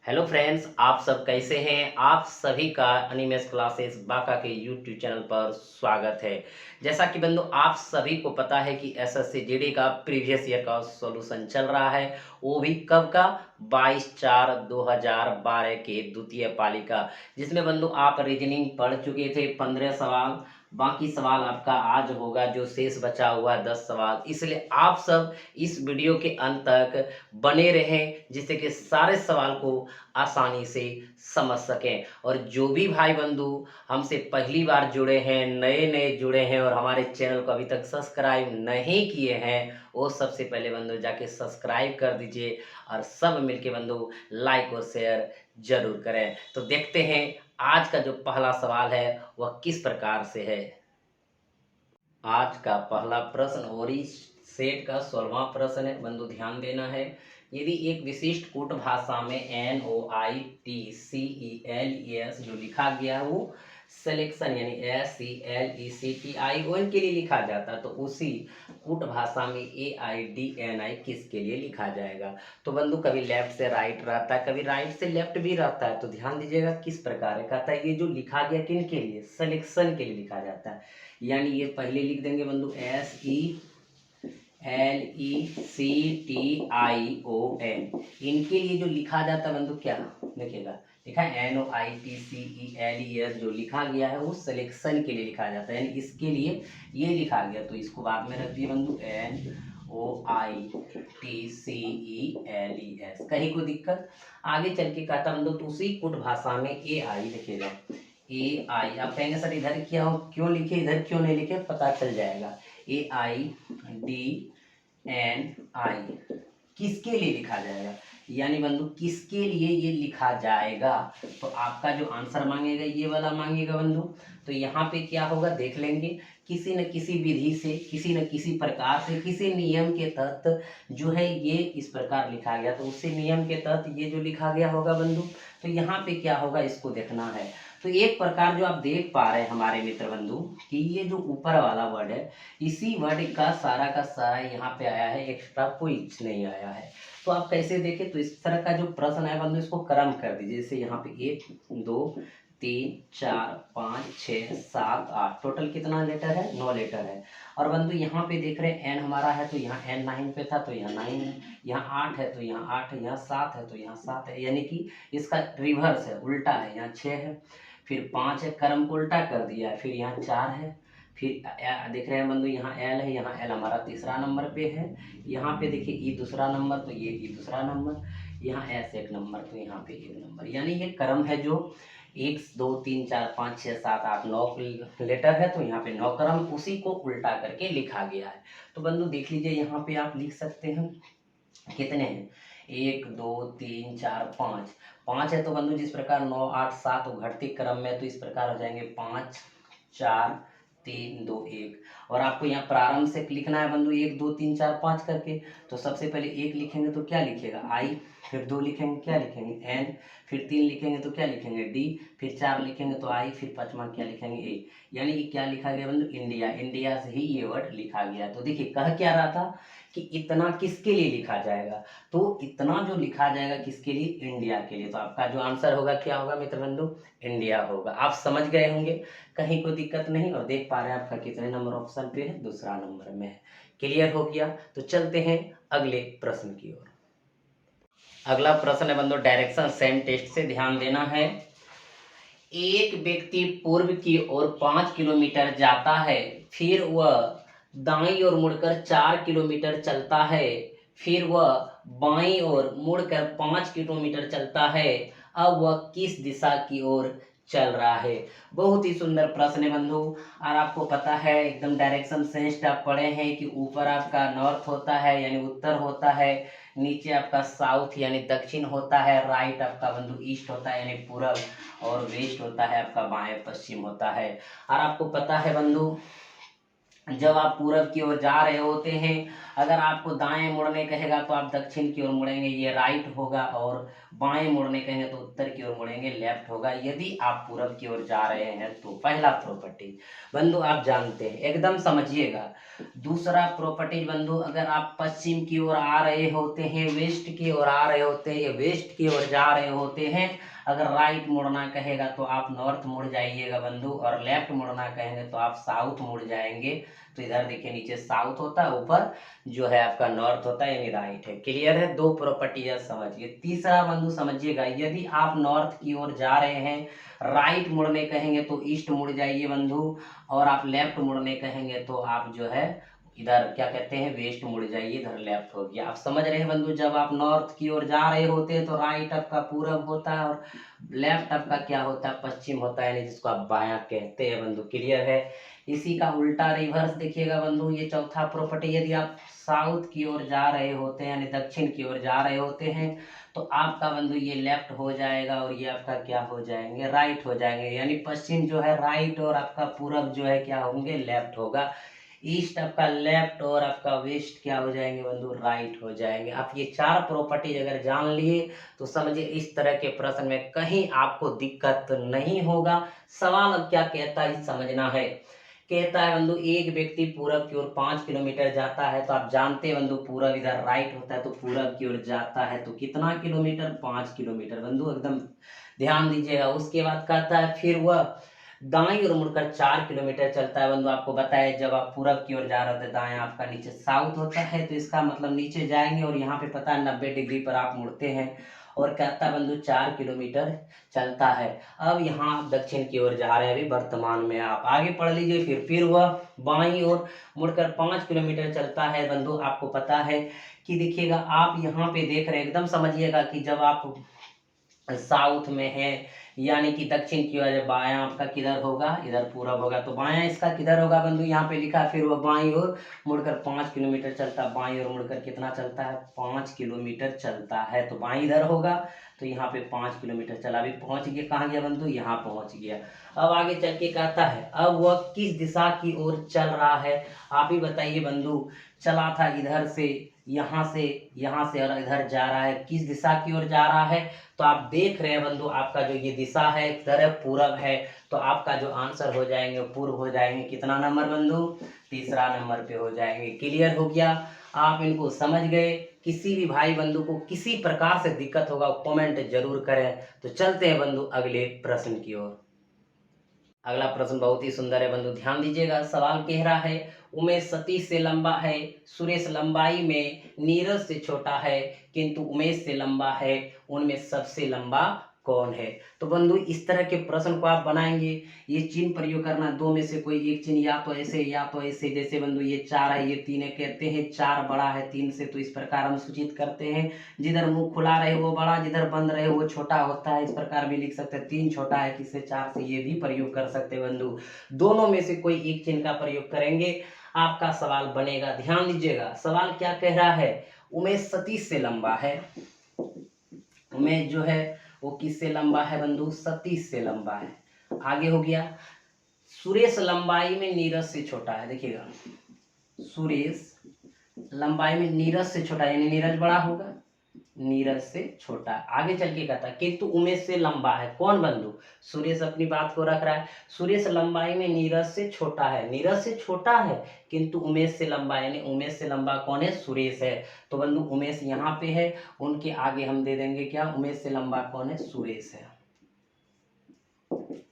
Hello friends, आप सब कैसे हैं। आप सभी का एनिमेस क्लासेस बाका के यूट्यूब चैनल पर स्वागत है। जैसा कि बंधु आप सभी को पता है कि एसएससी जीडी का प्रीवियस ईयर का सॉल्यूशन चल रहा है, वो भी कब का 22/4/2012 के द्वितीय पाली का, जिसमें बंधु आप रीजनिंग पढ़ चुके थे 15 सवाल। बाकी सवाल आपका आज होगा, जो शेष बचा हुआ 10 सवाल। इसलिए आप सब इस वीडियो के अंत तक बने रहें, जिससे कि सारे सवाल को आसानी से समझ सकें। और जो भी भाई बंधु हमसे पहली बार जुड़े हैं, नए नए जुड़े हैं और हमारे चैनल को अभी तक सब्सक्राइब नहीं किए हैं, वो सबसे पहले बंधु जाके सब्सक्राइब कर दीजिए और सब मिलके बंधु लाइक और शेयर जरूर करें। तो देखते हैं आज का जो पहला सवाल है वह किस प्रकार से है। आज का पहला प्रश्न और इस सेट का 16वां प्रश्न है। बंधु ध्यान देना है। यदि एक विशिष्ट कूट भाषा में NOITCELES जो लिखा गया है वो सिलेक्शन यानी SELECTION के लिए लिखा जाता है, तो उसी कूट भाषा में AIDNI किसके लिए लिखा जाएगा। तो बंधु कभी लेफ्ट से राइट रहता है, कभी राइट से लेफ्ट भी रहता है। तो ध्यान दीजिएगा किस प्रकार है। कहता है ये जो लिखा गया किन के लिए, सिलेक्शन के लिए लिखा जाता है। यानी ये पहले लिख देंगे बंधु SELECTION। इनके लिए जो लिखा जाता है बंधु क्या लिखेगा, लिखा है NOITCELES जो लिखा गया है वो सिलेक्शन के लिए लिखा जाता है, यानी इसके लिए ये लिखा गया। तो इसको बाद में रख दिए बंधु NOITCELES। कहीं को दिक्कत आगे चल के कहता बंधु तो उसी कुट भाषा में AI लिखेगा। AI आप कहेंगे सर इधर क्या हो, क्यों लिखे, इधर क्यों नहीं लिखे, पता चल जाएगा। AIDNI किसके लिए लिखा जाएगा, यानी बंधु किसके लिए ये लिखा जाएगा। तो आपका जो आंसर मांगेगा ये वाला मांगेगा बंधु। तो यहाँ पे क्या होगा देख लेंगे। किसी न किसी विधि से, किसी न किसी प्रकार से, किसी नियम के तहत जो है ये इस प्रकार लिखा गया, तो उसी नियम के तहत ये जो लिखा गया होगा बंधु। तो यहाँ पे क्या होगा इसको देखना है। तो एक प्रकार जो आप देख पा रहे हैं हमारे मित्र बंधु कि ये जो ऊपर वाला वर्ड है, इसी वर्ड का सारा यहाँ पे आया है, एक्स्ट्रा कोई नहीं आया है। तो आप कैसे देखें, तो इस तरह का जो प्रश्न है बंधु इसको क्रम कर दीजिए। जैसे यहाँ पे 1 2 3 4 5 6 7 8 टोटल कितना लेटर है, 9 लेटर है। और बंधु यहाँ पे देख रहे हैं n हमारा है, तो यहाँ n 9 पे था तो यहाँ 9 है, यहाँ 8 है तो यहाँ 8 है, यहाँ 7 है तो यहाँ 7 है, यानी कि इसका रिवर्स है, उल्टा है। यहाँ 6 है, फिर 5 है, क्रम को उल्टा कर दिया है, फिर यहाँ 4 है, फिर देख रहे हैं बंधु यहाँ L है, यहाँ L हमारा तीसरा नंबर पे है, यहाँ पे देखिए E दूसरा नंबर, तो ये E दूसरा नंबर, यहाँ S एक नंबर, तो यहाँ पे 1 नंबर। यानी ये क्रम है जो 1 2 3 4 5 6 7 8 9 लेटर है, तो यहाँ पे 9 क्रम उसी को उल्टा करके लिखा गया है। तो बंधु देख लीजिए यहाँ पे आप लिख सकते हैं कितने हैं, 1 2 3 4 5 5 है। तो बंधु जिस प्रकार 9 8 7 घटती क्रम में, तो इस प्रकार हो जाएंगे 5 4 3 2 1। और आपको यहाँ प्रारंभ से लिखना है बंधु 1 2 3 4 5 करके। तो सबसे पहले 1 लिखेंगे तो क्या लिखेगा I, फिर 2 लिखेंगे क्या लिखेंगे N, फिर 3 लिखेंगे तो क्या लिखेंगे D, फिर 4 लिखेंगे तो I, फिर 5वां क्या लिखेंगे A। यानी कि क्या लिखा गया बंधु, इंडिया। इंडिया से ही ये वर्ड लिखा गया। तो देखिए कह क्या रहा था कि इतना किसके लिए लिखा जाएगा, तो इतना जो लिखा जाएगा किसके लिए, इंडिया के लिए। तो आपका जो आंसर होगा क्या होगा मित्र बंधु, इंडिया होगा। आप समझ गए होंगे, कहीं कोई दिक्कत नहीं। और देख पा रहे हैं आपका कितने नंबर ऑप्शन पे है, दूसरा नंबर में है। क्लियर हो गया। तो चलते हैं अगले प्रश्न की ओर। अगला प्रश्न है बंधु डायरेक्शन सेम टेस्ट से ध्यान देना है। एक व्यक्ति पूर्व की ओर 5 किलोमीटर जाता है, फिर वह दाईं ओर मुड़कर 4 किलोमीटर चलता है, फिर वह बाईं ओर मुड़कर 5 किलोमीटर चलता है। अब वह किस दिशा की ओर चल रहा है। बहुत ही सुंदर प्रश्न है बंधु। और आपको पता है एकदम डायरेक्शन सेंस आप पढ़े हैं कि ऊपर आपका नॉर्थ होता है यानी उत्तर होता है, नीचे आपका साउथ यानी दक्षिण होता है, राइट आपका बंधु ईस्ट होता है यानी पूरब, और वेस्ट होता है आपका बाएं पश्चिम होता है। और आपको पता है बंधु जब आप पूरब की ओर जा रहे होते हैं, अगर आपको दाएं मुड़ने कहेगा तो आप दक्षिण की ओर मुड़ेंगे, ये राइट होगा, और बाएं मुड़ने कहेंगे तो उत्तर की ओर मुड़ेंगे, लेफ्ट होगा, यदि आप पूरब की ओर जा रहे हैं तो। पहला प्रॉपर्टी बंधु आप जानते हैं, एकदम समझिएगा। दूसरा प्रॉपर्टी बंधु, अगर आप पश्चिम की ओर आ रहे होते हैं, वेस्ट की ओर आ रहे होते हैं, वेस्ट की ओर जा रहे होते हैं, अगर राइट मुड़ना कहेगा तो आप नॉर्थ मुड़ जाइएगा बंधु, और लेफ्ट मुड़ना कहेंगे तो आप साउथ मुड़ जाएंगे। तो इधर देखिए, नीचे साउथ होता है, ऊपर जो है आपका नॉर्थ होता है, यानी राइट है। क्लियर है? दो प्रॉपर्टी समझिए। तीसरा बंधु समझिएगा, यदि आप नॉर्थ की ओर जा रहे हैं, राइट मुड़ने कहेंगे तो ईस्ट मुड़ जाइए बंधु, और आप लेफ्ट मुड़ने कहेंगे तो आप जो है इधर क्या कहते हैं, वेस्ट मुड़ जाइए, इधर लेफ्ट हो गया। आप समझ रहे हैं बंधु, जब आप नॉर्थ की ओर जा रहे होते हैं तो राइट आपका पूरब होता है, और लेफ्ट आपका क्या होता है, पश्चिम होता है, यानी जिसको आप बायां कहते हैं बंधु। क्लियर है? इसी का उल्टा रिवर्स देखिएगा बंधु, ये चौथा प्रॉपर्टी, यदि आप साउथ की ओर जा रहे होते हैं, यानी दक्षिण की ओर जा रहे होते हैं, तो आपका बंधु ये लेफ्ट हो जाएगा, और ये आपका क्या हो जाएंगे, राइट हो जाएंगे। यानी पश्चिम जो है राइट, और आपका पूरब जो है क्या होंगे, लेफ्ट होगा। ईस्ट आपका लेफ्ट, और आपका वेस्ट क्या हो जाएंगे बंधु, राइट हो जाएंगे। आप ये चार प्रॉपर्टी अगर जान लिए तो समझिए इस तरह के प्रश्न में कहीं आपको दिक्कत नहीं होगा। सवाल अब क्या कहता है समझना है। कहता है बंधु, एक व्यक्ति पूरब की ओर 5 किलोमीटर जाता है, तो आप जानते हैं बंधु पूरब इधर राइट होता है, तो पूरब की ओर जाता है तो कितना किलोमीटर, 5 किलोमीटर बंधु, एकदम ध्यान दीजिएगा। उसके बाद कहता है फिर वह दाईं ओर मुड़कर 4 किलोमीटर चलता है बंधु। आपको बताया जब आप पूरब की ओर जा रहे होते दाएं आपका नीचे साउथ होता है, तो इसका मतलब नीचे जाएंगे, और यहाँ पे पता है 90 डिग्री पर आप मुड़ते हैं, और कहता है बंधु 4 किलोमीटर चलता है। अब यहाँ आप दक्षिण की ओर जा रहे हैं, अभी वर्तमान में आप आगे पढ़ लीजिए। फिर वह बाईं ओर मुड़कर 5 किलोमीटर चलता है बंधु। आपको पता है कि देखिएगा, आप यहाँ पे देख रहे हैं, एकदम समझिएगा कि जब आप साउथ में है, यानी कि दक्षिण की ओर, बायां आपका किधर होगा, इधर पूरब होगा, तो बायां इसका किधर होगा बंधु, यहाँ पे लिखा है। फिर वह बाईं ओर मुड़कर 5 किलोमीटर चलता है, बाईं ओर मुड़कर कितना चलता है, 5 किलोमीटर चलता है, तो बाईं इधर होगा, तो यहाँ पे 5 किलोमीटर चला। अभी पहुंच गया, कहाँ गया बंधु, यहाँ पहुंच गया। अब आगे चल के कहता है, अब वह किस दिशा की ओर चल रहा है, आप ही बताइए बंधु। चला था इधर से, यहाँ से और इधर जा रहा है, किस दिशा की ओर जा रहा है, तो आप देख रहे हैं बंधु, आपका जो ये दिशा है इधर पूरब है, तो आपका जो आंसर हो जाएंगे पूर्व हो जाएंगे। कितना नंबर बंधु, तीसरा नंबर पे हो जाएंगे। क्लियर हो गया? आप इनको समझ गए। किसी भी भाई बंधु को किसी प्रकार से दिक्कत होगा कमेंट जरूर करें। तो चलते हैं बंधु अगले प्रश्न की ओर। अगला प्रश्न बहुत ही सुंदर है बंधु, ध्यान दीजिएगा। सवाल कह रहा है, उमेश सतीश से लंबा है, सुरेश लंबाई में नीरज से छोटा है, किंतु उमेश से लंबा है, उनमें सबसे लंबा कौन है। तो बंधु इस तरह के प्रश्न को आप बनाएंगे, ये चिन्ह प्रयोग करना, दो में से कोई एक चिन्ह, या तो ऐसे या तो ऐसे। जैसे बंधु ये 4 है, ये 3 है, कहते हैं 4 बड़ा है 3 से, तो इस प्रकार हम सूचित करते हैं। जिधर मुंह खुला रहे वो बड़ा, जिधर बंद रहे वो छोटा होता है। इस प्रकार भी लिख सकते हैं, 3 छोटा है किससे, 4 से, ये भी प्रयोग कर सकते हैं बंधु। दोनों में से कोई एक चिन्ह का प्रयोग करेंगे, आपका सवाल बनेगा। ध्यान दीजिएगा, सवाल क्या कह रहा है, उमेश सतीश से लंबा है। उमेश जो है वो किससे लंबा है बंधु, सतीश से लंबा है। आगे हो गया, सुरेश लंबाई में नीरज से छोटा है। देखिएगा, सुरेश लंबाई में नीरज से छोटा, यानी नीरज बड़ा होगा, नीरज से छोटा। आगे चल के कहता है, किंतु उमेश से लंबा है। कौन बंधु, सुरेश अपनी बात को रख रहा है। सुरेश लंबाई में नीरज से छोटा है, नीरज से छोटा है, किंतु उमेश से लंबा, यानी उमेश से लंबा कौन है, सुरेश है। तो बंधु उमेश यहाँ पे है, उनके आगे हम दे देंगे क्या, उमेश से लंबा कौन है, सुरेश है,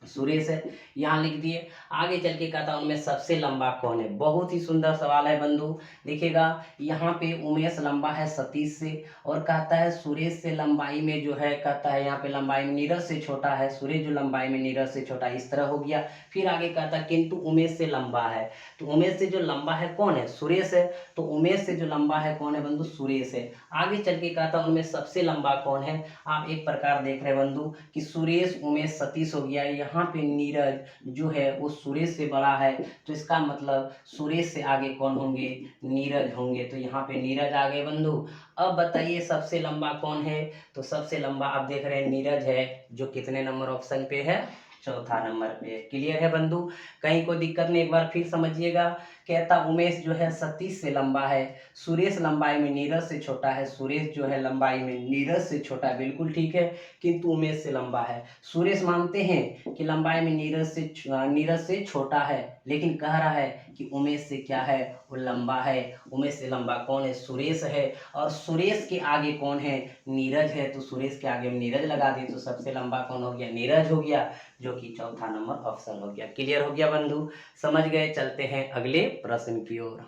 सुरेश है, यहाँ लिख दिए। आगे चल के कहता है उनमें सबसे लंबा कौन है। बहुत ही सुंदर सवाल है बंधु। देखिएगा, यहाँ पे उमेश लंबा है सतीश से, और कहता है सुरेश से लंबाई में जो है, कहता है यहाँ पे लंबाई में नीरज से छोटा है, सुरेश जो लंबाई में नीरज से छोटा है, इस तरह हो गया। फिर आगे कहता है किंतु उमेश से लंबा है, तो उमेश से जो लंबा है कौन है, सुरेश है, तो उमेश से जो लंबा है कौन है बंधु, सुरेश है। आगे चल के कहता है उनमें सबसे लंबा कौन है। आप एक प्रकार देख रहे हैं बंधु कि सुरेश उमेश सतीश हो गया, यहाँ पे नीरज जो है वो सुरेश से बड़ा है, तो इसका मतलब सुरेश से आगे कौन होंगे, नीरज होंगे, तो यहाँ पे नीरज आ गए बंधु। अब बताइए सबसे लंबा कौन है, तो सबसे लंबा आप देख रहे हैं नीरज है, जो कितने नंबर ऑप्शन पे है, चौथा नंबर पे। क्लियर है बंधु, कहीं कोई दिक्कत नहीं, एक बार फिर समझिएगा कहता उमेश जो है सतीश से लंबा है, सुरेश लंबाई में नीरज से छोटा है, सुरेश जो है लंबाई में नीरज से छोटा है, बिल्कुल ठीक है, किंतु उमेश से लंबा है। सुरेश मानते हैं कि लंबाई में नीरज से छोटा है, लेकिन कह रहा है कि उमेश से क्या है, वो लंबा है। उमेश से लंबा कौन है, सुरेश है, और सुरेश के आगे कौन है, नीरज है, तो सुरेश के आगे हम नीरज लगा दिए तो सबसे लंबा कौन हो गया, नीरज हो गया, जो कि चौथा नंबर ऑप्शन हो गया। क्लियर हो गया बंधु, समझ गए। चलते हैं अगले प्रश्न की ओर।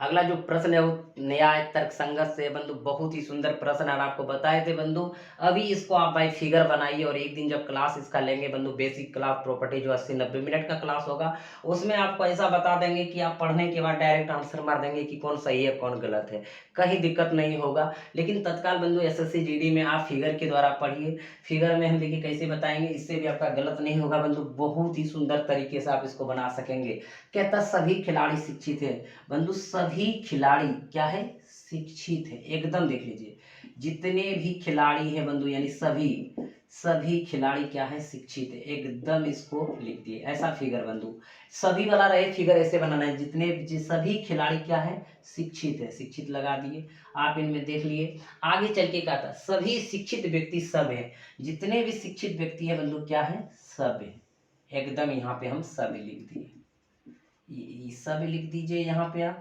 अगला जो प्रश्न है वो न्याय तर्क संगत से बंधु, बहुत ही सुंदर प्रश्न और आपको बताए थे बंधु। अभी इसको आप बाई फिगर बनाइए और एक दिन जब क्लास इसका लेंगे बंधु, बेसिक क्लास प्रॉपर्टी जो 80-90 मिनट का क्लास होगा, उसमें आपको ऐसा बता देंगे कि आप पढ़ने के बाद डायरेक्ट आंसर मार देंगे कि कौन सही है कौन गलत है, कहीं दिक्कत नहीं होगा। लेकिन तत्काल बंधु SSC GD में आप फिगर के द्वारा पढ़िए, फिगर में हम देखिए कैसे बताएंगे, इससे भी आपका गलत नहीं होगा बंधु, बहुत ही सुंदर तरीके से आप इसको बना सकेंगे। कहता सभी खिलाड़ी शिक्षित है बंधु, सभी खिलाड़ी क्या है, शिक्षित है, एकदम देख लीजिए, जितने भी खिलाड़ी हैं बंधु, यानी सभी खिलाड़ी क्या है, शिक्षित है, एकदम इसको लिख दिए ऐसा फिगर बंधु। सभी वाला रहे फिगर ऐसे बनाना है, सभी खिलाड़ी क्या है, शिक्षित है, शिक्षित लगा दिए आप, इनमें देख लिए। आगे चल के क्या था, सभी शिक्षित व्यक्ति सब है, जितने भी शिक्षित व्यक्ति है बंधु क्या है, सब है, एकदम यहाँ पे हम सब लिख दिए, सब लिख दीजिए यहाँ पे आप,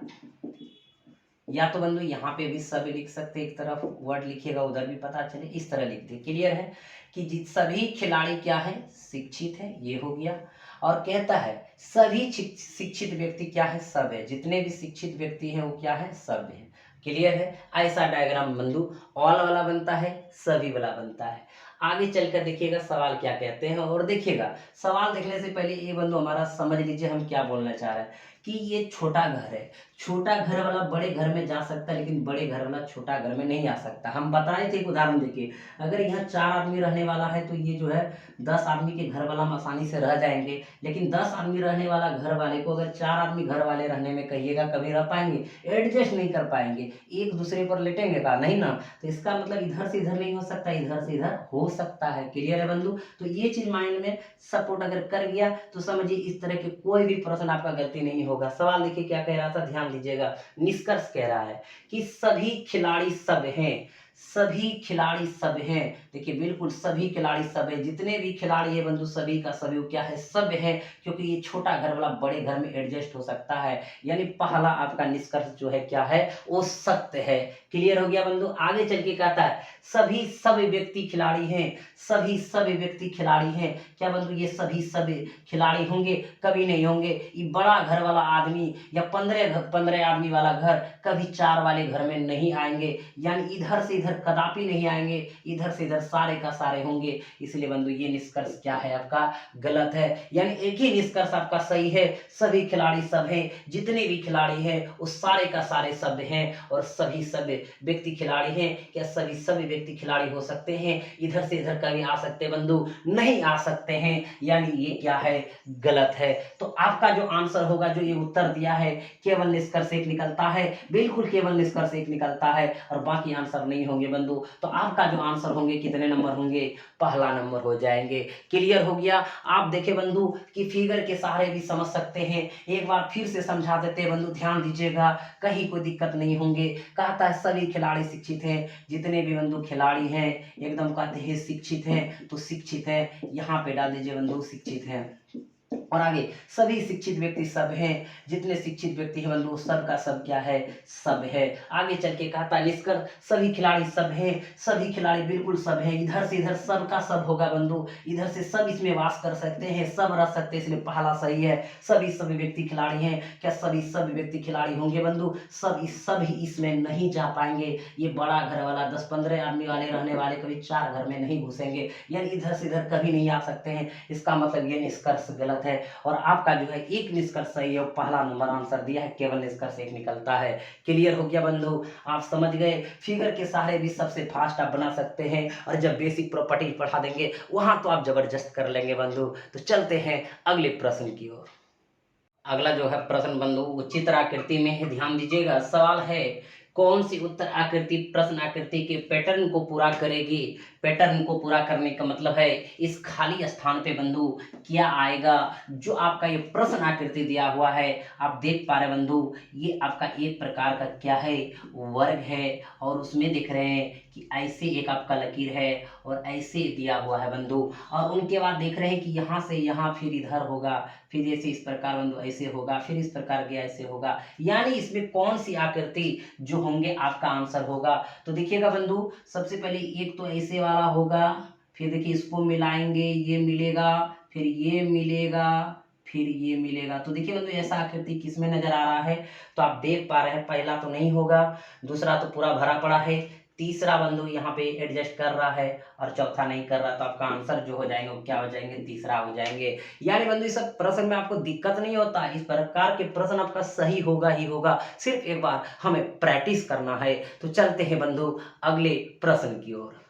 या तो बंधु यहाँ पे भी सब लिख सकते, एक तरफ वर्ड लिखिएगा उधर भी पता चले, इस तरह लिख दे। क्लियर है कि सभी खिलाड़ी क्या है, शिक्षित है, ये हो गया। और कहता है सभी शिक्षित व्यक्ति क्या है, सब है, जितने भी शिक्षित व्यक्ति हैं वो क्या है, सब है। क्लियर है, ऐसा डायग्राम बंधु ऑल वाला बनता है, सभी वाला बनता है। आगे चलकर देखिएगा सवाल क्या कहते हैं, और देखिएगा सवाल देखने से पहले ये बंधु हमारा समझ लीजिए हम क्या बोलना चाह रहे हैं, कि ये छोटा घर है, छोटा घर वाला बड़े घर में जा सकता है, लेकिन बड़े घर वाला छोटा घर में नहीं आ सकता। हम बताए थे एक उदाहरण देखिए, अगर यहाँ 4 आदमी रहने वाला है तो ये जो है 10 आदमी के घर वाला में आसानी से रह जाएंगे, लेकिन 10 आदमी रहने वाला घर वाले को अगर 4 आदमी घर वाले रहने में कहिएगा, कभी रह पाएंगे, एडजस्ट नहीं कर पाएंगे, एक दूसरे पर लेटेंगे का नहीं ना, तो इसका मतलब इधर से इधर नहीं हो सकता, इधर से इधर हो सकता है। क्लियर है बंधु, तो ये चीज माइंड में सपोर्ट अगर कर गया तो समझिए इस तरह के कोई भी प्रश्न आपका गलती नहीं होगा। सवाल देखिए क्या कह रहा था, ध्यान दीजिएगा, निष्कर्ष कह रहा है कि सभी खिलाड़ी सब हैं, सभी खिलाड़ी सब हैं, देखिए बिल्कुल सभी खिलाड़ी सब है, जितने भी खिलाड़ी है बंधु सभी का सभी क्या है, सब है, क्योंकि ये छोटा घर वाला बड़े घर में एडजस्ट हो सकता है, यानी पहला आपका निष्कर्ष जो है क्या है, वो सत्य है। क्लियर हो गया बंधु। आगे चल के कहता है सभी व्यक्ति खिलाड़ी हैं, सभी व्यक्ति खिलाड़ी हैं, क्या बंधु ये सभी खिलाड़ी होंगे, कभी नहीं होंगे। ये बड़ा घर वाला आदमी या 15 आदमी वाला घर कभी 4 वाले घर में नहीं आएंगे, यानी इधर से इधर कदापि नहीं आएंगे, इधर से इधर सारे का सारे होंगे। इसलिए बंधु ये निष्कर्ष क्या है आपका, गलत है, यानी एक ही निष्कर्ष आपका सही है, सभी खिलाड़ी सब हैं, जितने भी खिलाड़ी हैं वो सारे का सारे शब्द हैं, और सभी व्यक्ति खिलाड़ी हैं। क्या सभी व्यक्ति खिलाड़ी हो सकते हैं, इधर से इधर कभी आ सकते बंधु, नहीं आ सकते हैं, यानी ये क्या है, गलत है। तो आपका जो आंसर होगा, जो ये उत्तर दिया है, केवल निष्कर्ष एक निकलता है, बिल्कुल केवल निष्कर्ष एक निकलता है, और बाकी आंसर नहीं होंगे बंधु। तो आपका जो आंसर होंगे कितने नंबर होंगे, पहला नंबर हो जाएंगे। क्लियर हो गया। आप देखे बंधु कि फिगर के सहारे भी समझ सकते हैं, एक बार फिर से समझा देते हैं बंधु, ध्यान दीजिएगा, कहीं कोई दिक्कत नहीं होंगे। कहता है सभी खिलाड़ी शिक्षित हैं, जितने भी बंधु खिलाड़ी हैं एकदम कहते हैं शिक्षित हैं, तो शिक्षित है यहाँ पे डाल दीजिए बंधु, शिक्षित हैं। और आगे सभी शिक्षित व्यक्ति सब हैं, जितने शिक्षित व्यक्ति हैं बंधु सब का सब क्या है, सब है। आगे चल के कहता है निष्कर्ष सभी खिलाड़ी सब हैं, सभी खिलाड़ी बिल्कुल सब हैं, इधर से इधर सब का सब होगा बंधु, इधर से सब इसमें वास कर सकते हैं, सब रह सकते हैं, इसलिए पहला सही है। सभी व्यक्ति खिलाड़ी हैं, क्या सभी व्यक्ति खिलाड़ी होंगे बंधु, सभी इसमें नहीं जा पाएंगे। ये बड़ा घर वाला 10-15 आदमी वाले रहने वाले कभी 4 घर में नहीं घुसेंगे, यानी इधर से इधर कभी नहीं आ सकते हैं। इसका मतलब ये निष्कर्ष गलत है, और आपका जो है एक निष्कर्ष सही है, पहला नंबर आंसर दिया है, केवल निष्कर्ष एक निकलता है। क्लियर हो गया बंधु, आप समझ गए। फिगर के सहारे भी सबसे फास्ट आप बना सकते हैं, और जब बेसिक प्रॉपर्टी पढ़ा देंगे वहां तो आप जबरदस्त कर लेंगे बंधु। तो चलते हैं अगले प्रश्न की ओर। अगला जो है प्रश्न बंधु वो चित्र आकृति में है, ध्यान दीजिएगा। सवाल है कौन सी उत्तर आकृति प्रश्न आकृति के पैटर्न को पूरा करेगी, पैटर्न को पूरा करने का मतलब है इस खाली स्थान पे बंधु क्या आएगा। जो आपका ये प्रश्न आकृति दिया हुआ है आप देख पा रहे बंधु, ये आपका एक प्रकार का क्या है, वर्ग है, और उसमें दिख रहे हैं कि ऐसे एक आपका लकीर है और ऐसे दिया हुआ है बंधु, और उनके बाद देख रहे हैं कि यहाँ से यहाँ फिर इधर होगा, फिर ऐसे इस प्रकार बंधु ऐसे होगा, फिर इस प्रकार के ऐसे होगा, यानी इसमें कौन सी आकृति जो होंगे आपका आंसर होगा। तो देखिएगा बंधु, सबसे पहले एक तो ऐसे वाला होगा, फिर देखिए इसको मिलाएंगे ये मिलेगा, फिर ये मिलेगा, फिर ये मिलेगा। तो देखिए बंधु ऐसा आकृति किसमें नजर आ रहा है, तो आप देख पा रहे हैं पहला तो नहीं होगा, दूसरा तो पूरा भरा पड़ा है, तीसरा बंधु यहाँ पे एडजस्ट कर रहा है, और चौथा नहीं कर रहा, तो आपका आंसर जो हो जाएंगे वो क्या हो जाएंगे, तीसरा हो जाएंगे। यानी बंधु इस प्रश्न में आपको दिक्कत नहीं होता, इस प्रकार के प्रश्न आपका सही होगा ही होगा, सिर्फ एक बार हमें प्रैक्टिस करना है। तो चलते हैं बंधु अगले प्रश्न की ओर।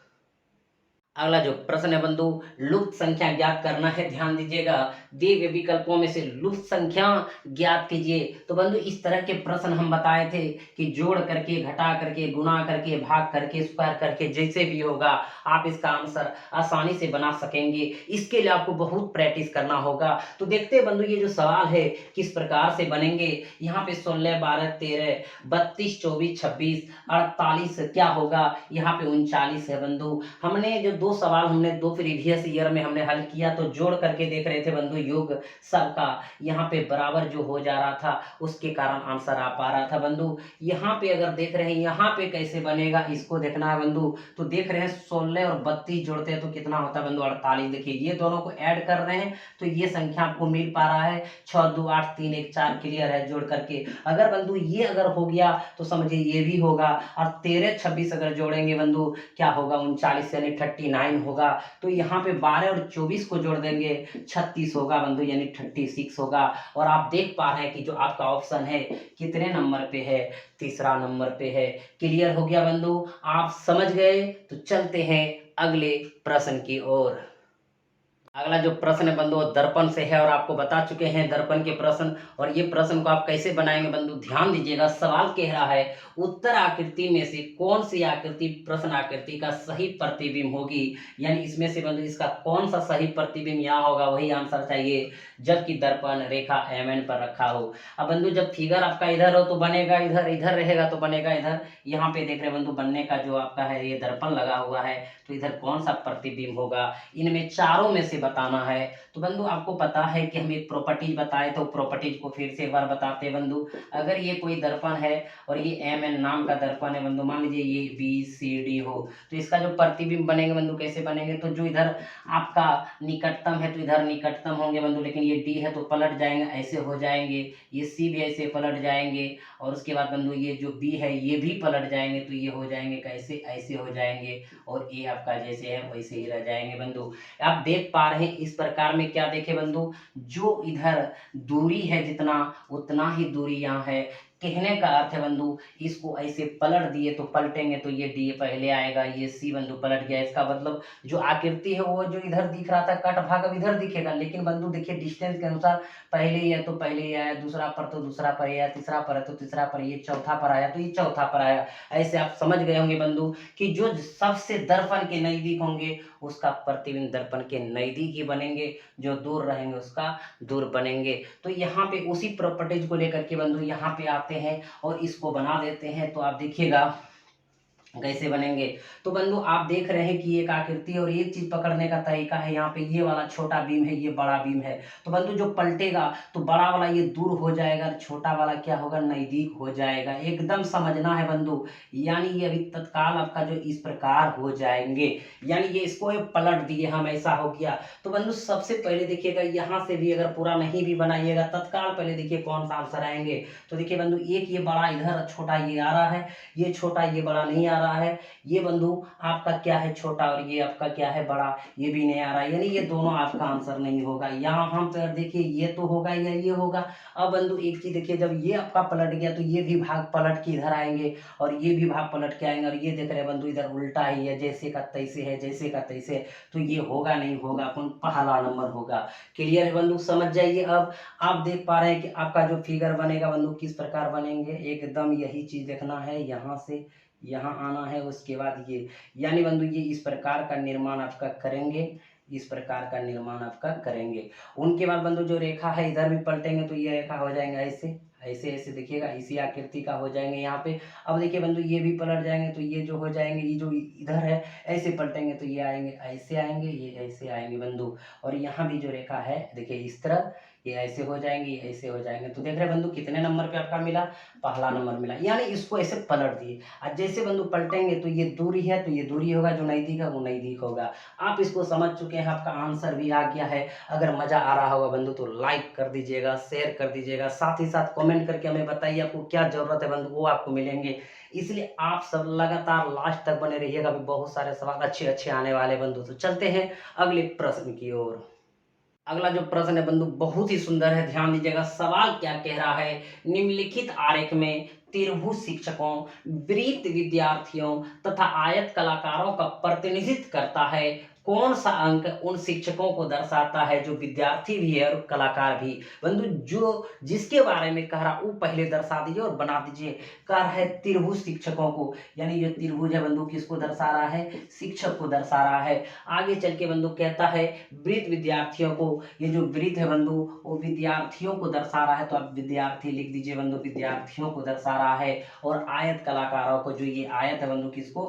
अगला जो प्रश्न है बंधु, लुप्त संख्या ज्ञात करना है। ध्यान दीजिएगा, दिए गए विकल्पों में से लुप्त संख्या ज्ञात कीजिए। तो बंधु इस तरह के प्रश्न हम बताए थे कि जोड़ करके, घटा करके, गुणा करके, भाग करके, स्क्वायर करके, जैसे भी होगा आप इसका आंसर आसानी से बना सकेंगे। इसके लिए आपको बहुत प्रैक्टिस करना होगा। तो देखते हैं बंधु ये जो सवाल है किस प्रकार से बनेंगे। यहाँ पे 16, 12, 13, 32, 24, 26, 48 क्या होगा, यहाँ पे 39 है बंधु। हमने जो दो सवाल हमने दो प्रीवियस ईयर में हमने हल किया, तो जोड़ करके देख रहे थे बंधु योग सबका यहाँ पे बराबर जो हो जा रहा था, उसके कारण आंसर आ पा रहा था बंधु। यहाँ पे अगर देख रहे हैं यहाँ पे कैसे बनेगा, इसको देखना है बंधु। तो देख रहे हैं 16 और 32 जोड़ते हैं तो कितना होता है बंधु, 48। देखिए ये दोनों को ऐड कर रहे हैं तो ये संख्या आपको मिल पा रहा है 6, 2, 8, 3, 1, 4 क्लियर है जोड़ करके। अगर बंधु ये अगर हो गया तो समझिए ये भी होगा, और 13, 26 अगर जोड़ेंगे बंधु क्या होगा, 39 यानी 39 होगा। तो यहाँ पे 12 और 24 को जोड़ देंगे 36 होगा बंधु, यानी 36 होगा। और आप देख पा रहे हैं कि जो आपका ऑप्शन है कितने नंबर पे है, तीसरा नंबर पे है। क्लियर हो गया बंधु, आप समझ गए। तो चलते हैं अगले प्रश्न की ओर। अगला जो प्रश्न है बंधु दर्पण से है, और आपको बता चुके हैं दर्पण के प्रश्न, और ये प्रश्न को आप कैसे बनाएंगे बंधु ध्यान दीजिएगा। सवाल कह रहा है उत्तर आकृति में से कौन सी आकृति प्रश्न आकृति का सही प्रतिबिंब होगी, यानी इसमें से बंधु इसका कौन सा सही प्रतिबिंब यहाँ होगा वही आंसर चाहिए, जबकि दर्पण रेखा MN पर रखा हो। अब बंधु जब फिगर आपका इधर हो तो बनेगा इधर, इधर रहेगा तो बनेगा इधर। यहाँ पे देख रहे बंधु बनने का जो आपका है ये दर्पण लगा हुआ है, तो इधर कौन सा प्रतिबिंब होगा, इनमें चारों में से बताना है। तो बंधु आपको पता है कि हम एक प्रॉपर्टीज बताए, तो प्रॉपर्टीज को फिर से एक बार बताते हैं बंधु। अगर ये कोई दर्पण है और ये MN नाम का दर्पण है बंधु, मान लीजिए ये BCD हो, तो इसका जो प्रतिबिंब बनेंगे बंधु कैसे बनेंगे, तो जो इधर आपका निकटतम है तो इधर निकटतम होंगे बंधु, लेकिन ये D है तो पलट जाएंगे, ऐसे हो जाएंगे। ये C भी ऐसे पलट जाएंगे, और उसके बाद बंधु ये जो B है ये भी पलट जाएंगे, तो ये हो जाएंगे कैसे, ऐसे हो जाएंगे, और A आपका जैसे है वैसे ही रह जाएंगे बंधु। आप देख पा रहे हैं इस प्रकार में क्या देखे बंधु, जो इधर दूरी है जितना उतना ही दूरी यहाँ है। कहने का अर्थ है बंधु इसको ऐसे पलट दिए तो पलटेंगे तो ये D पहले आएगा, ये C बंधु पलट गया। इसका मतलब जो आकृति है वो जो इधर दिख रहा था कट भाग अब इधर दिखेगा, लेकिन बंधु देखिए डिस्टेंस के अनुसार पहले ही है तो पहले ही आया, दूसरा पर तो दूसरा पर आया, तीसरा पर है तो तीसरा पर, ये चौथा पर आया तो ये चौथा पर आया। ऐसे आप समझ गए होंगे बंधु कि जो सबसे दर्पण के नजदीक होंगे उसका प्रतिबिंब दर्पण के नजदीक ही बनेंगे, जो दूर रहेंगे उसका दूर बनेंगे। तो यहाँ पे उसी प्रॉपर्टीज को लेकर के बंधु यहाँ पे आते हैं और इसको बना देते हैं। तो आप देखिएगा कैसे बनेंगे। तो बंधु आप देख रहे हैं कि एक आकृति और एक चीज पकड़ने का तरीका है, यहाँ पे ये वाला छोटा बीम है, ये बड़ा बीम है। तो बंधु जो पलटेगा तो बड़ा वाला ये दूर हो जाएगा, छोटा वाला क्या होगा, नजदीक हो जाएगा। एकदम समझना है बंधु, यानी ये अभी तत्काल आपका जो इस प्रकार हो जाएंगे, यानी ये इसको पलट दिए हम, ऐसा हो गया। तो बंधु सबसे पहले देखिएगा यहाँ से भी अगर पूरा नहीं भी बनाइएगा तत्काल पहले देखिए कौन सा आंसर आएंगे। तो देखिए बंधु एक ये बड़ा इधर छोटा ये आ रहा है, ये छोटा ये बड़ा नहीं आ रहा है, ये बंधु आपका क्या है छोटा और ये आपका क्या है बड़ा, ये भी नहीं आ रहा है, यानी ये दोनों आपका आंसर नहीं होगा। यहाँ हम तो देखिए ये तो होगा या ये होगा। अब बंधु एक चीज देखिए, जब ये आपका पलट गया तो ये भी भाग पलट के इधर आएंगे और ये भी भाग पलट के आएंगे, और ये देख रहे हैं बंधु इधर उल्टा ही है, जैसे का तैसे है, जैसे का तैसे। तो ये होगा नहीं होगा, कौन पहला नंबर होगा। क्लियर है बंधु, समझ जाइए। अब आप देख पा रहे हैं कि आपका जो फिगर बनेगा बंधु किस प्रकार बनेंगे, एकदम यही चीज देखना है, यहाँ से यहाँ आना है, उसके बाद ये, यानी बंधु ये इस प्रकार का निर्माण आपका करेंगे, इस प्रकार का निर्माण आपका करेंगे। उनके बाद बंधु जो रेखा है इधर भी पलटेंगे तो ये रेखा हो जाएंगे ऐसे ऐसे ऐसे, देखिएगा इसी आकृति का हो जाएंगे यहाँ पे। अब देखिए बंधु ये भी पलट जाएंगे तो ये जो हो जाएंगे, ये जो इधर है ऐसे पलटेंगे तो ये आएंगे ऐसे आएंगे, ये ऐसे आएंगे बंधु। और यहाँ भी जो रेखा है देखिए इस तरह, ये ऐसे हो जाएंगे, ये ऐसे हो जाएंगे। तो देख रहे बंधु कितने नंबर पे आपका मिला, पहला नंबर मिला। यानी इसको ऐसे पलट दिए, और जैसे बंधु पलटेंगे तो ये दूरी है तो ये दूरी होगा, जो नजदीक है वो नजदीक होगा। आप इसको समझ चुके हैं, आपका आंसर भी आ गया है। अगर मजा आ रहा होगा बंधु तो लाइक कर दीजिएगा, शेयर कर दीजिएगा, साथ ही साथ कमेंट करके हमें बताइए आपको क्या जरूरत है बंधु, वो आपको मिलेंगे। इसलिए आप सब लगातार लास्ट तक बने रहिएगा, भी बहुत सारे सवाल अच्छे अच्छे आने वाले बंधु। तो चलते हैं अगले प्रश्न की ओर। अगला जो प्रश्न है बंधु बहुत ही सुंदर है, ध्यान दीजिएगा। सवाल क्या कह रहा है, निम्नलिखित आरेख में त्रिभुज शिक्षकों, वृत्त विद्यार्थियों तथा आयत कलाकारों का प्रतिनिधित्व करता है। कौन सा अंक उन शिक्षकों को दर्शाता है जो विद्यार्थी भी है और कलाकार भी। बंधु जो जिसके बारे में कह रहा वो पहले दर्शा दीजिए और बना दीजिए। कह रहा है त्रिभुज शिक्षकों को, यानी जो त्रिभुज है बंधु किसको दर्शा रहा है, शिक्षक को दर्शा रहा है। आगे चल के बंधु कहता है वृत्त विद्यार्थियों को, ये जो वृत्त है बंधु वो विद्यार्थियों को दर्शा रहा है, तो आप विद्यार्थी लिख दीजिए बंधु, विद्यार्थियों को दर्शा रहा है। और आयत कलाकारों को, जो ये आयत है बंधु किसको,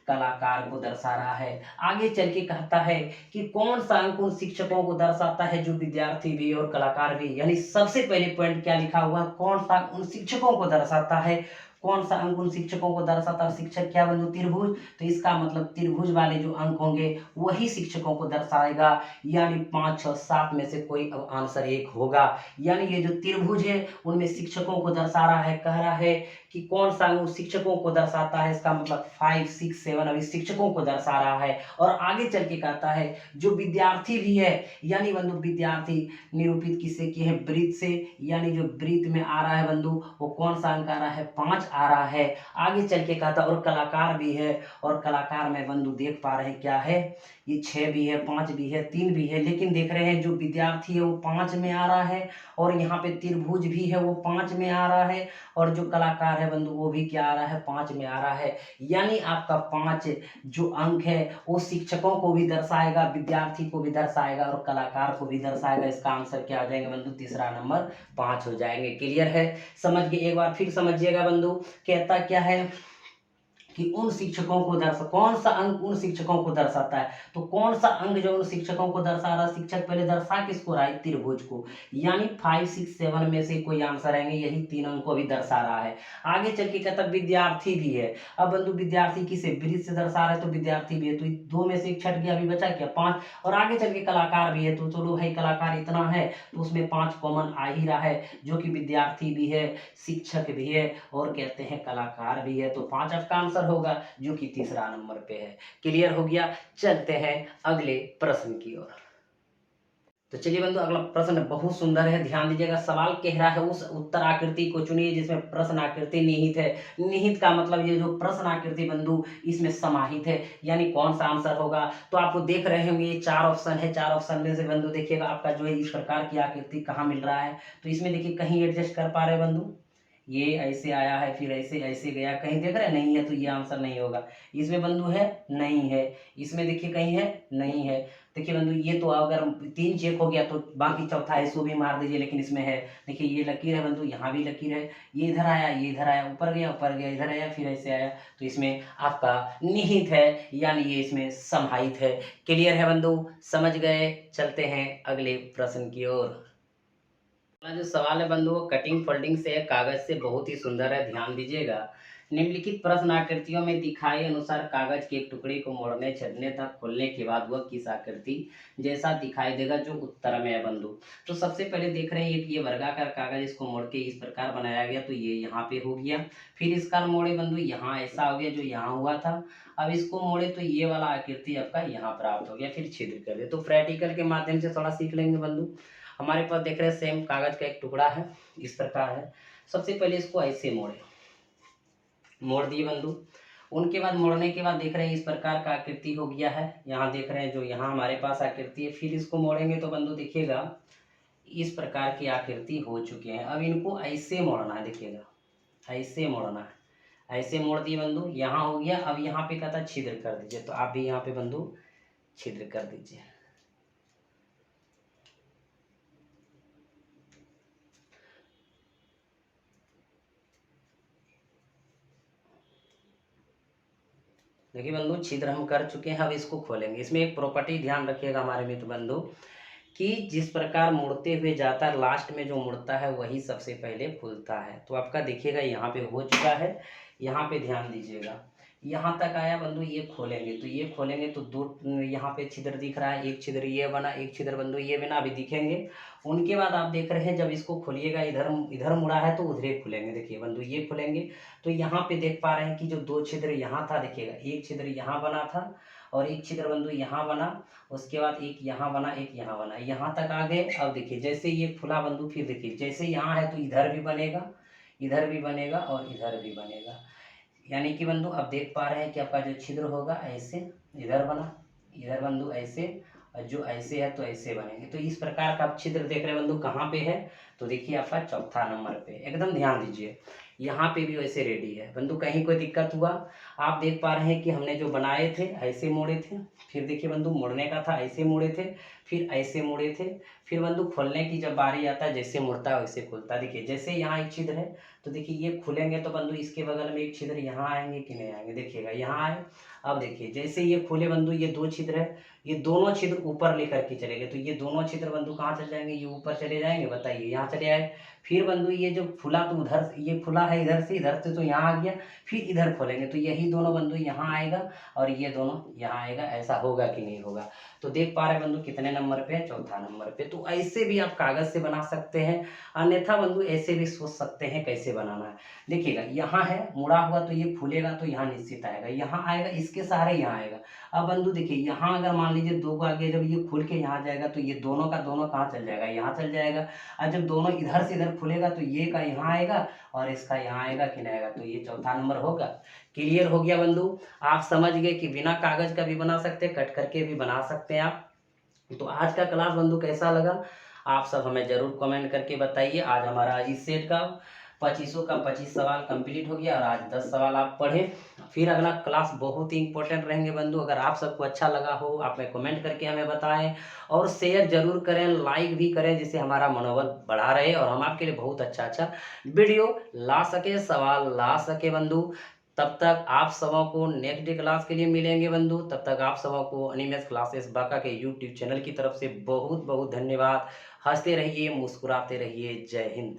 कलाकार को दर्शा रहा है। आगे चल के कहता है कि कौन सा अंक उन शिक्षकों को दर्शाता है जो विद्यार्थी भी और कलाकार भी। यानी सबसे पहले पॉइंट क्या लिखा हुआ, कौन सा उन शिक्षकों को दर्शाता है, कौन सा अंक उन शिक्षकों को दर्शाता है। शिक्षक क्या बंधु, त्रिभुज, तो इसका मतलब त्रिभुज वाले जो अंक होंगे वही शिक्षकों को दर्शाएगा। यानी 5, 6, 7 में से कोई आंसर एक होगा। यानी ये जो त्रिभुज है उनमें शिक्षकों को दर्शा रहा है। कह रहा है कि कौन सा अंक शिक्षकों को दर्शाता है, इसका मतलब 5, 6, 7 अभी शिक्षकों को दर्शा रहा है। और आगे चल के कहता है जो विद्यार्थी भी है, यानी बंधु विद्यार्थी निरूपित किससे किए हैं, वृत्त से। यानी जो वृत्त में आ रहा है बंधु वो कौन सा अंक आ रहा है, 5 आ रहा है। आगे चल के कहता और कलाकार भी है, और कलाकार में बंधु देख पा रहे हैं क्या है, ये 6 भी है, 5 भी है, 3 भी है। लेकिन देख रहे हैं जो विद्यार्थी है वो 5 में आ रहा है, और यहाँ पे त्रिभुज भी है वो 5 में आ रहा है, और जो कलाकार है बंधु वो भी क्या आ रहा है, 5 में आ रहा है। यानी आपका 5 जो अंक है वो शिक्षकों को भी दर्शाएगा, विद्यार्थी को भी दर्शाएगा और कलाकार को भी दर्शाएगा। इसका आंसर क्या हो जाएगा बंधु, तीसरा नंबर 5 हो जाएंगे। क्लियर है, समझ के एक बार फिर समझिएगा बंधु। कहता क्या है कि उन शिक्षकों को कौन सा अंक उन शिक्षकों को दर्शाता है, तो कौन सा अंक जो उन शिक्षकों को दर्शा रहा है, शिक्षक पहले दर्शा किसको रहा है, त्रिभुज को। यानी 5, 6, 7 में से कोई आंसर आएंगे, यही 3 अंक को भी दर्शा रहा है। आगे चल के कहता विद्यार्थी भी है। अब बंधु विद्यार्थी किसे, वृत्त से दर्शा रहा है तो विद्यार्थी भी है, तो 2 में से एक छट गया, अभी बचा क्या, 5। और आगे चल के कलाकार भी है, तो चलो भाई कलाकार इतना है तो उसमें 5 कॉमन आ ही रहा है, जो कि विद्यार्थी भी है, शिक्षक भी है और कहते हैं कलाकार भी है। तो 5 आपका आंसर होगा, जो कि तीसरा नंबर पे है। क्लियर हो गया, चलते हैं अगले प्रश्न की ओर। तो चलिए बंधु अगला प्रश्न बहुत सुंदर है, ध्यान दीजिएगा। सवाल कह रहा है उस उत्तर आकृति को चुनिए जिसमें प्रश्न आकृति निहित है। निहित का मतलब ये जो प्रश्न आकृति बंधु इसमें समाहित है, यानी कौन सा आंसर होगा। तो आपको देख रहे होंगे ये 4 ऑप्शन है, 4 ऑप्शन में से बंधु देखिएगा आपका जो है इस प्रकार की आकृति कहाँ मिल रहा है। तो इसमें देखिए कहीं एडजस्ट कर पा रहे बंधु, ये ऐसे आया है फिर ऐसे ऐसे गया, कहीं देख रहे नहीं है तो ये आंसर नहीं होगा। इसमें बंधु है, नहीं है। इसमें देखिए कहीं है, नहीं है। देखिए बंधु ये तो अगर 3 चेक हो गया तो बाकी चौथा है इसको भी मार दीजिए, लेकिन इसमें है। देखिए ये लकीर है बंधु, यहाँ भी लकीर है, ये इधर आया, ये इधर आया, ऊपर गया, इधर आया, फिर ऐसे आया। तो इसमें आपका निहित है, यानी ये इसमें समाहित है। क्लियर है बंधु, समझ गए। चलते हैं अगले प्रश्न की ओर। जो सवाल है बंधु वो कटिंग फोल्डिंग से है, कागज से, बहुत ही सुंदर है, ध्यान दीजिएगा। निम्नलिखित प्रश्न आकृतियों में दिखाए अनुसार कागज के एक टुकड़े को मोड़ने, छेदने तक खोलने के बाद वह किस आकृति जैसा दिखाई देगा, जो उत्तर में है बंधु। तो सबसे पहले देख रहे हैं ये वर्गाकार कागज, इसको मोड़ के इस प्रकार बनाया गया, तो ये यहाँ पे हो गया। फिर इसका मोड़े बंधु यहाँ ऐसा हो गया जो यहाँ हुआ था। अब इसको मोड़े तो ये वाला आकृति आपका यहाँ प्राप्त हो गया, फिर छिद्र कर दे। तो प्रैक्टिकल के माध्यम से थोड़ा सीख लेंगे बंधु। हमारे पास देख रहे हैं सेम कागज का एक टुकड़ा है, इस प्रकार है। सबसे पहले इसको ऐसे मोड़ दिए बंधु। उनके बाद मोड़ने के बाद देख रहे हैं इस प्रकार का आकृति हो गया है, यहाँ देख रहे हैं जो यहाँ हमारे पास आकृति है। फिर इसको मोड़ेंगे तो बंधु देखिएगा इस प्रकार की आकृति हो चुके हैं। अब इनको ऐसे मोड़ना है, देखिएगा ऐसे मोड़ना है। ऐसे मोड़ दिए बंधु, यहाँ हो गया। अब यहाँ पे कहता छिद्र कर दीजिए, तो आप भी यहाँ पे बंधु छिद्र कर दीजिए। देखिए बंधु छिद्र हम कर चुके हैं। अब इसको खोलेंगे। इसमें एक प्रॉपर्टी ध्यान रखिएगा हमारे मित्र बंधु, कि जिस प्रकार मुड़ते हुए जाता है, लास्ट में जो मुड़ता है वही सबसे पहले खुलता है। तो आपका देखिएगा यहाँ पे हो चुका है। यहाँ पे ध्यान दीजिएगा, यहाँ तक आया बंधु। ये खोलेंगे तो ये खोलेंगे तो दो यहाँ पे छिद्र दिख रहा है, एक छिद्र ये बना, एक छिद्र बंधु ये बना, अभी दिखेंगे। उनके बाद आप देख रहे हैं जब इसको खोलिएगा, इधर इधर मुड़ा है तो उधर खुलेंगे। देखिए बंधु ये खुलेंगे तो यहाँ पे देख पा रहे हैं कि जो दो छिद्र यहाँ था, देखिएगा एक छिद्र यहाँ बना था और एक छिद्र बंधु यहाँ बना, उसके बाद एक यहाँ बना, एक यहाँ बना, यहाँ तक आ गए। अब देखिए जैसे ये खुला बंधु, फिर देखिए जैसे यहाँ है तो इधर भी बनेगा, इधर भी बनेगा और इधर भी बनेगा। यानी कि बंधु अब देख पा रहे हैं कि आपका जो छिद्र होगा ऐसे इधर बना, इधर बंधु ऐसे, और जो ऐसे है तो ऐसे बनेंगे। तो इस प्रकार का आप छिद्र देख रहे हैं बंधु कहाँ पे है, तो देखिए आपका चौथा नंबर पे। एकदम ध्यान दीजिए, यहाँ पे भी वैसे रेडी है बंधु। कहीं कोई दिक्कत हुआ, आप देख पा रहे हैं कि हमने जो बनाए थे ऐसे मोड़े थे, फिर देखिए बंधु मोड़ने का था ऐसे मोड़े थे, फिर ऐसे मोड़े थे, फिर बंधु खोलने की जब बारी आता है जैसे मुड़ता है वैसे खुलता है। देखिए जैसे यहाँ एक छिद्र है तो देखिए ये खुलेंगे तो बंधु इसके बगल में एक छिद्र यहाँ आएंगे कि नहीं आएंगे, देखिएगा यहाँ आए। अब देखिए जैसे ये खुले बंधु, ये दो छिद्र है, ये दोनों छिद्र ऊपर लेकर के चले गए, तो ये दोनों छिद्र बंधु कहाँ चले जाएंगे, ये ऊपर चले जाएंगे, बताइए यहाँ चले आए। फिर बंधु ये जो खुला तो उधर, ये खुला है इधर से तो यहाँ आ गया, फिर इधर खोलेंगे तो यही दोनों बंधु यहाँ आएगा और ये दोनों यहाँ आएगा। ऐसा होगा कि नहीं होगा। तो देख पा रहे बंधु कितने नंबर पे है, चौथा नंबर पे। तो ऐसे भी आप कागज से बना सकते हैं, अन्यथा बंधु ऐसे भी सोच सकते हैं कैसे बनाना है। देखिएगा यहाँ है मुड़ा हुआ तो ये खुलेगा तो यहाँ निश्चित आएगा, यहाँ आएगा, इसके सहारे यहाँ आएगा। अब बंधु देखिए यहाँ अगर मान लीजिए दो को आगे जब ये खुल के यहाँ जाएगा तो ये दोनों का दोनों कहाँ चल जाएगा, यहाँ चल जाएगा। और जब दोनों इधर से इधर खुलेगा तो ये का यहाँ आएगा और इसका यहाँ आएगा कि नहीं आएगा, तो ये चौथा नंबर होगा। क्लियर हो गया बंधु, आप समझ गए कि बिना कागज का भी बना सकते हैं, कट करके भी बना सकते हैं आप। तो आज का क्लास बंधु कैसा लगा, आप सब हमें जरूर कमेंट करके बताइए। आज हमारा इस सेट का 2500 का 25 सवाल कंप्लीट हो गया और आज 10 सवाल आप पढ़े। फिर अगला क्लास बहुत ही इंपॉर्टेंट रहेंगे बंधु। अगर आप सबको अच्छा लगा हो आप में कमेंट करके हमें बताएं और शेयर जरूर करें, लाइक भी करें, जिससे हमारा मनोबल बढ़ा रहे और हम आपके लिए बहुत अच्छा वीडियो ला सके, सवाल ला सके बंधु। तब तक आप सबों को नेक्स्ट डे क्लास के लिए मिलेंगे बंधु। तब तक आप सबों को एनिमेस क्लासेस बांका के यूट्यूब चैनल की तरफ से बहुत बहुत धन्यवाद। हंसते रहिए, मुस्कुराते रहिए। जय हिंद।